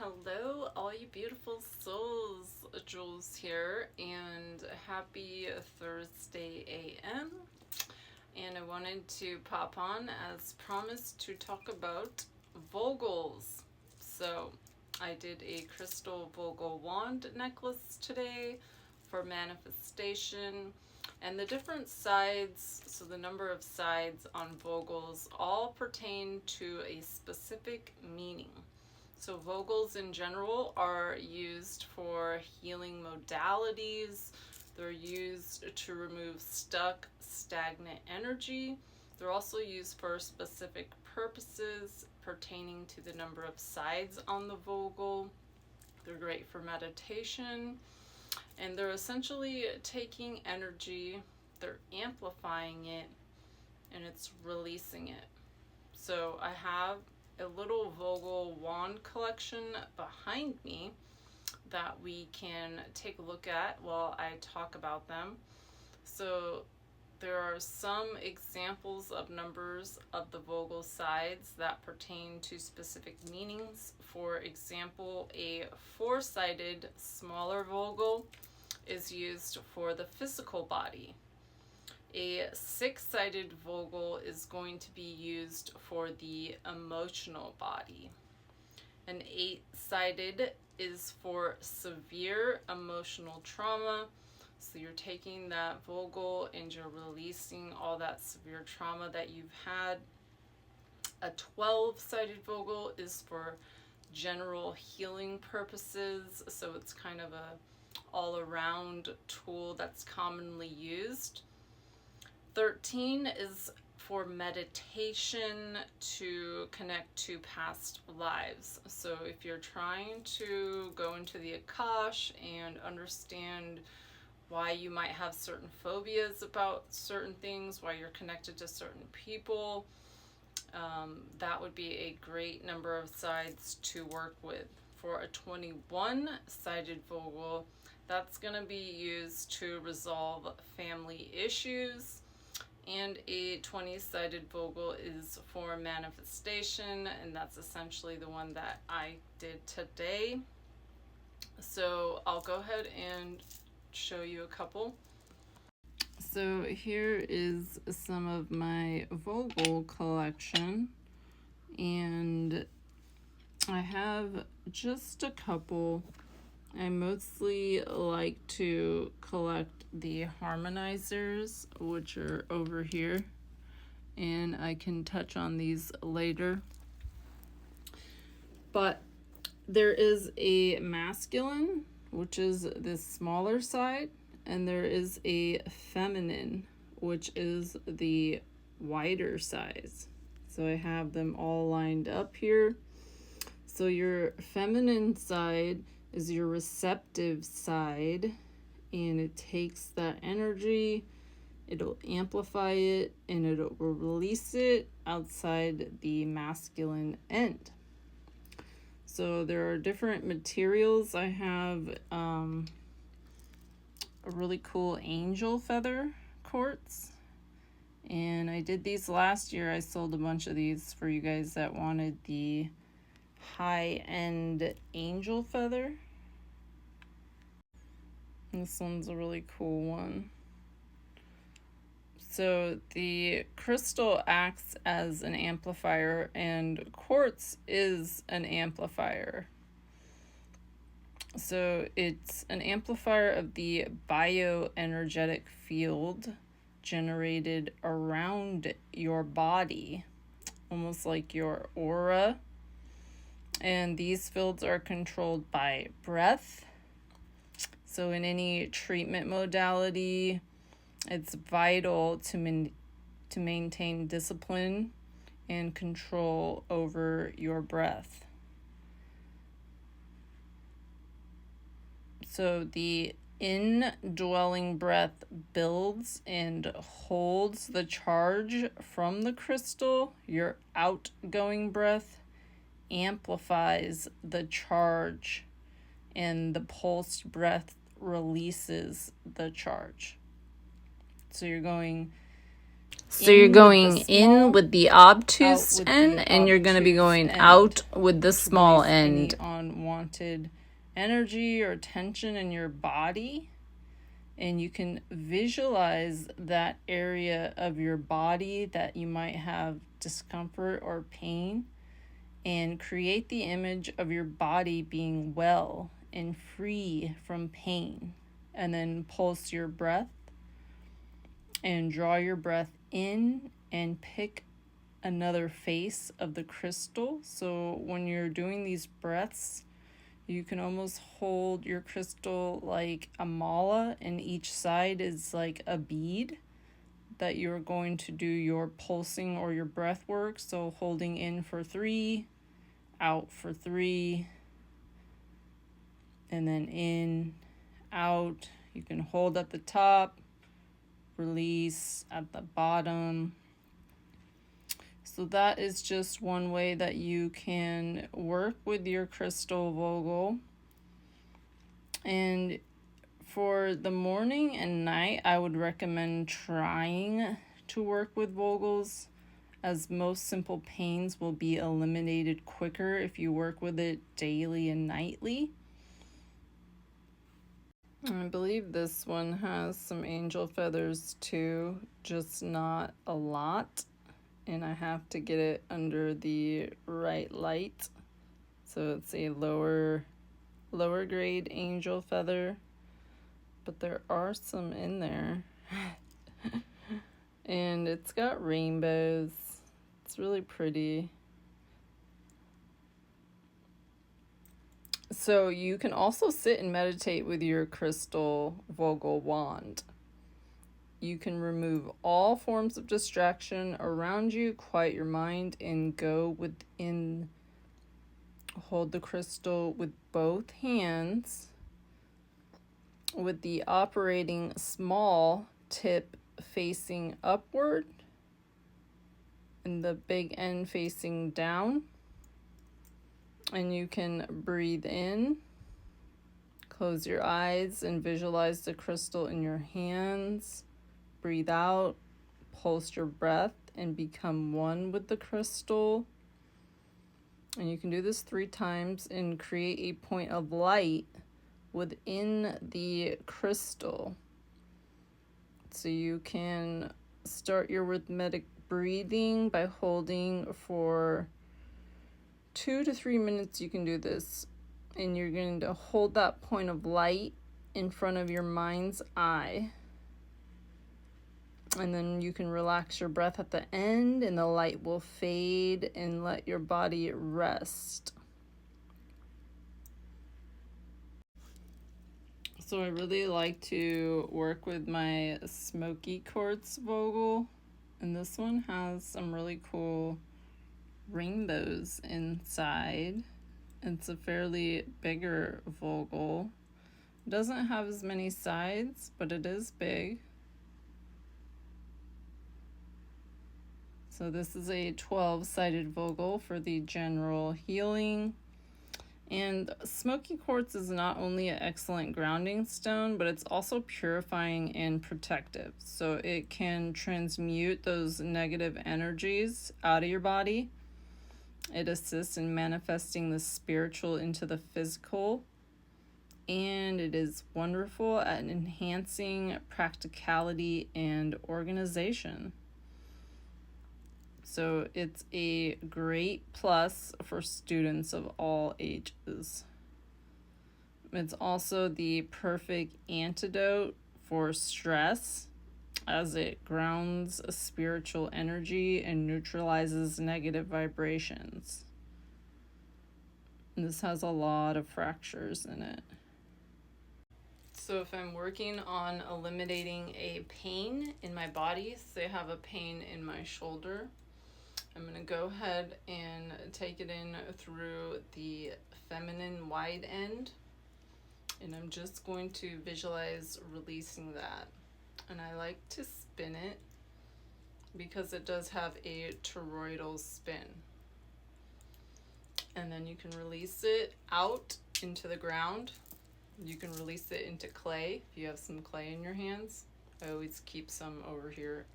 Hello, all you beautiful souls. Jules here, and happy Thursday AM. And I wanted to pop on, as promised, to talk about Vogels. So, I did a crystal Vogel wand necklace today for manifestation. And the different sides, so the number of sides on Vogels, all pertain to a specific meaning. So Vogels in general are used for healing modalities. They're used to remove stuck, stagnant energy. They're also used for specific purposes pertaining to the number of sides on the Vogel. They're great for meditation. And they're essentially taking energy, they're amplifying it, and it's releasing it. So I have a little Vogel wand collection behind me that we can take a look at while I talk about them. So there are some examples of numbers of the Vogel sides that pertain to specific meanings. For example, a 4-sided smaller Vogel is used for the physical body. A 6-sided Vogel is going to be used for the emotional body. An 8-sided is for severe emotional trauma. So you're taking that Vogel and you're releasing all that severe trauma that you've had. A 12-sided Vogel is for general healing purposes. So it's kind of a all-around tool that's commonly used. 13 is for meditation to connect to past lives. So if you're trying to go into the Akash and understand why you might have certain phobias about certain things, why you're connected to certain people, that would be a great number of sides to work with. For a 21-sided Vogel, that's going to be used to resolve family issues. And a 20-sided Vogel is for manifestation, and that's essentially the one that I did today. So I'll go ahead and show you a couple. So here is some of my Vogel collection, and I have just a couple. I mostly like to collect the harmonizers, which are over here, and I can touch on these later. But there is a masculine, which is this smaller side, and there is a feminine, which is the wider size. So I have them all lined up here. So your feminine side is your receptive side, and it takes that energy, it'll amplify it, and it will release it outside the masculine end. So there are different materials. I have a really cool angel feather quartz, and I did these last year. I sold a bunch of these for you guys that wanted the high-end angel feather. This one's a really cool one. So the crystal acts as an amplifier, and quartz is an amplifier. So it's an amplifier of the bioenergetic field generated around your body, almost like your aura. And these fields are controlled by breath. So in any treatment modality, it's vital to maintain discipline and control over your breath. So the indwelling breath builds and holds the charge from the crystal. Your outgoing breath amplifies the charge, and the pulsed breath releases the charge. So you're going So you're going in with the obtuse end, and you're going to be going out with the small end. Unwanted energy or tension in your body, and you can visualize that area of your body that you might have discomfort or pain, and create the image of your body being well and free from pain. And then pulse your breath and draw your breath in and pick another face of the crystal. So when you're doing these breaths, you can almost hold your crystal like a mala, and each side is like a bead that you're going to do your pulsing or your breath work. So holding in for 3, out for 3, and then in, out. You can hold at the top, release at the bottom. So that is just one way that you can work with your crystal Vogel. And for the morning and night, I would recommend trying to work with Vogels, as most simple pains will be eliminated quicker if you work with it daily and nightly. I believe this one has some angel feathers too, just not a lot. And I have to get it under the right light. So it's a lower grade angel feather, but there are some in there. And it's got rainbows. It's really pretty. So you can also sit and meditate with your crystal Vogel wand. You can remove all forms of distraction around you, quiet your mind, and go within. Hold the crystal with both hands, with the operating small tip facing upward and the big end facing down. And you can breathe in, close your eyes, and visualize the crystal in your hands. Breathe out, pulse your breath, and become one with the crystal. And you can do this 3 times and create a point of light within the crystal. So you can start your rhythmic breathing by holding for 2 to 3 minutes. You can do this, and you're going to hold that point of light in front of your mind's eye. And then you can relax your breath at the end, and the light will fade, and let your body rest. So I really like to work with my smoky quartz Vogel, and this one has some really cool rainbows inside. It's a fairly bigger Vogel. It doesn't have as many sides, but it is big. So this is a 12-sided Vogel for the general healing. And smoky quartz is not only an excellent grounding stone, but it's also purifying and protective. So it can transmute those negative energies out of your body. It assists in manifesting the spiritual into the physical. And it is wonderful at enhancing practicality and organization. So it's a great plus for students of all ages. It's also the perfect antidote for stress, as it grounds spiritual energy and neutralizes negative vibrations. And this has a lot of fractures in it. So if I'm working on eliminating a pain in my body, say I have a pain in my shoulder, I'm going to go ahead and take it in through the feminine wide end, and I'm just going to visualize releasing that. And I like to spin it because it does have a toroidal spin. And then you can release it out into the ground. You can release it into clay if you have some clay in your hands. I always keep some over here.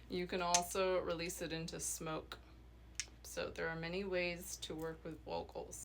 You can also release it into smoke. So there are many ways to work with Vogels.